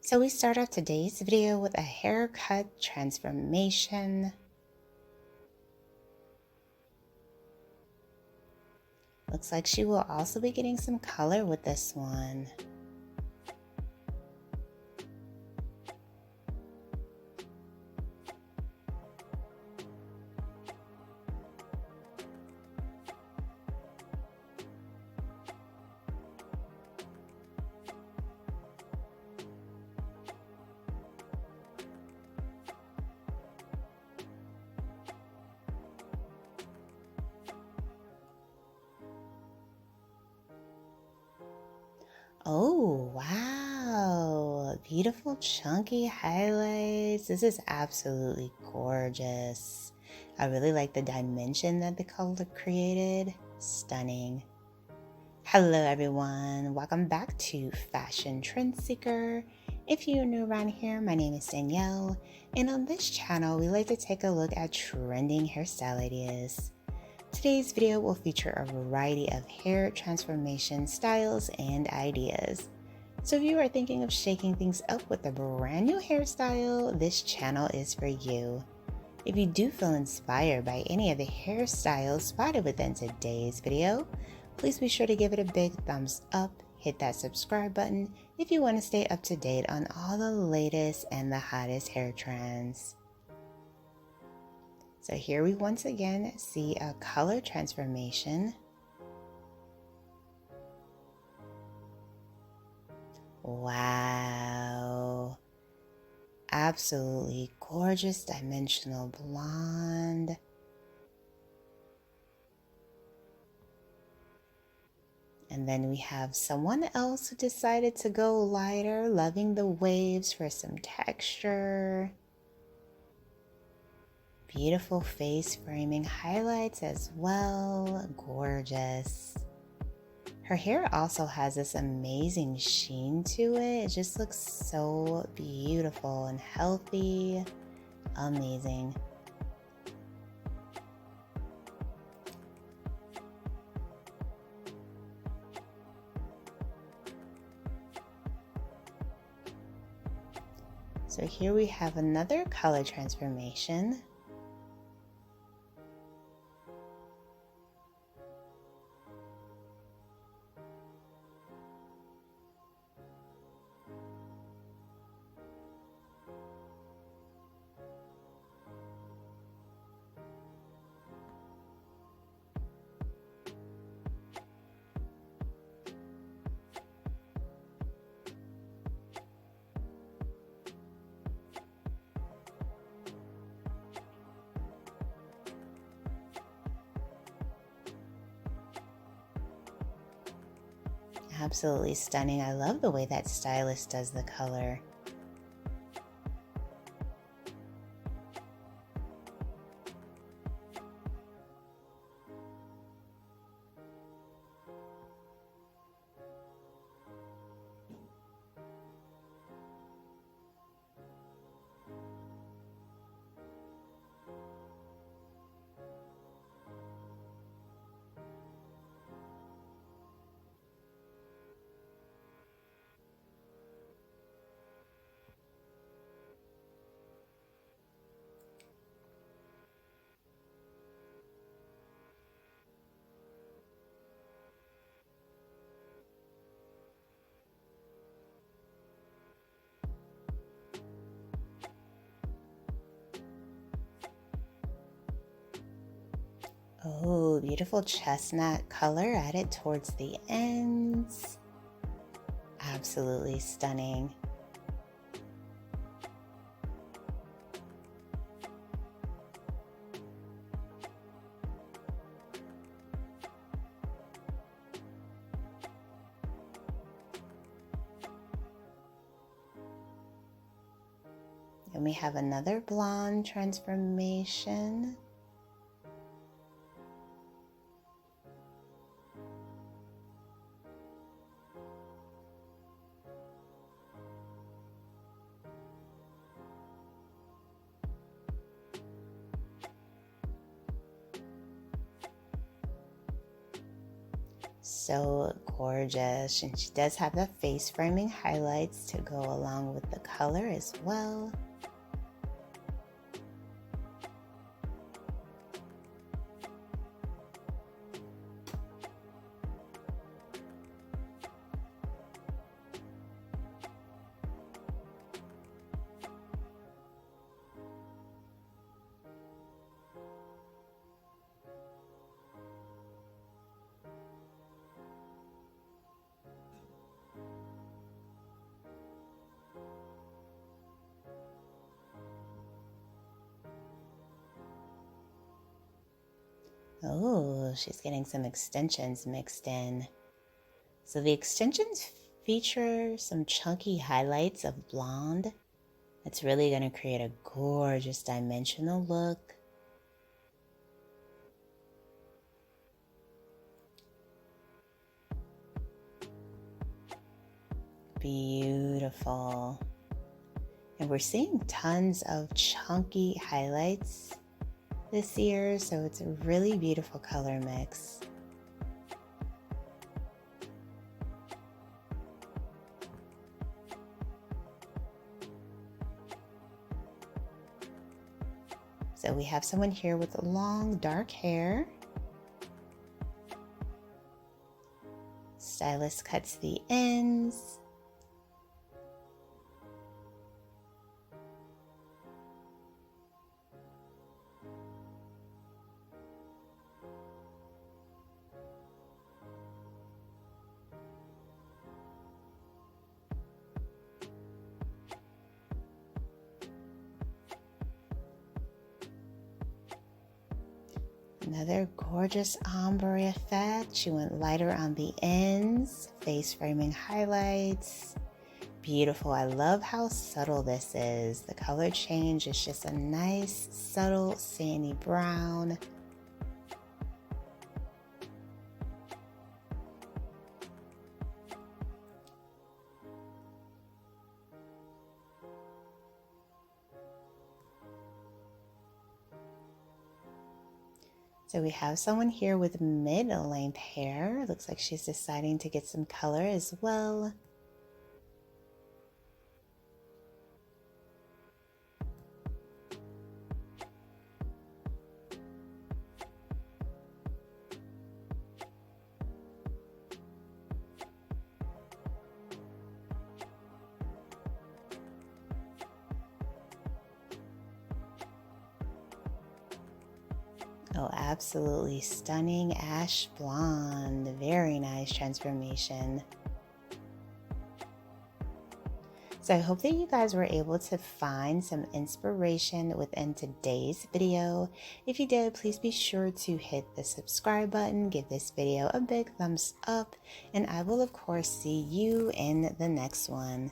So we start off today's video with a haircut transformation. Looks like she will also be getting some color with this one. Oh, wow. Beautiful chunky highlights. This is absolutely gorgeous. I really like the dimension that the color created. Stunning. Hello everyone. Welcome back to Fashion Trend Seeker. If you're new around here, my name is Danielle, and on this channel, we like to take a look at trending hairstyle ideas. Today's video will feature a variety of hair transformation styles and ideas. So if you are thinking of shaking things up with a brand new hairstyle, this channel is for you. If you do feel inspired by any of the hairstyles spotted within today's video, please be sure to give it a big thumbs up, hit that subscribe button if you want to stay up to date on all the latest and the hottest hair trends. So here we once again see a color transformation. Wow. Absolutely gorgeous dimensional blonde. And then we have someone else who decided to go lighter, loving the waves for some texture. Beautiful face framing highlights as well. Gorgeous. Her hair also has this amazing sheen to it. It just looks so beautiful and healthy. Amazing. So here we have another color transformation. Absolutely stunning. I love the way that stylist does the color. Oh, beautiful chestnut color added towards the ends. Absolutely stunning. And we have another blonde transformation. so gorgeous. And she does have the face framing highlights to go along with the color as well. Oh, she's getting some extensions mixed in. So the extensions feature some chunky highlights of blonde. It's really going to create a gorgeous dimensional look. Beautiful. And we're seeing tons of chunky highlights this year, so it's a really beautiful color mix. So we have someone here with long dark hair. Stylist cuts the ends. Another gorgeous ombre effect. She went lighter on the ends, face framing highlights. Beautiful. I love how subtle this is. The color change is just a nice, subtle sandy brown. So we have someone here with mid-length hair. Looks like she's deciding to get some color as well. Oh, absolutely stunning ash blonde. Very nice transformation. So I hope that you guys were able to find some inspiration within today's video. If you did, please be sure to hit the subscribe button, give this video a big thumbs up, and I will of course see you in the next one.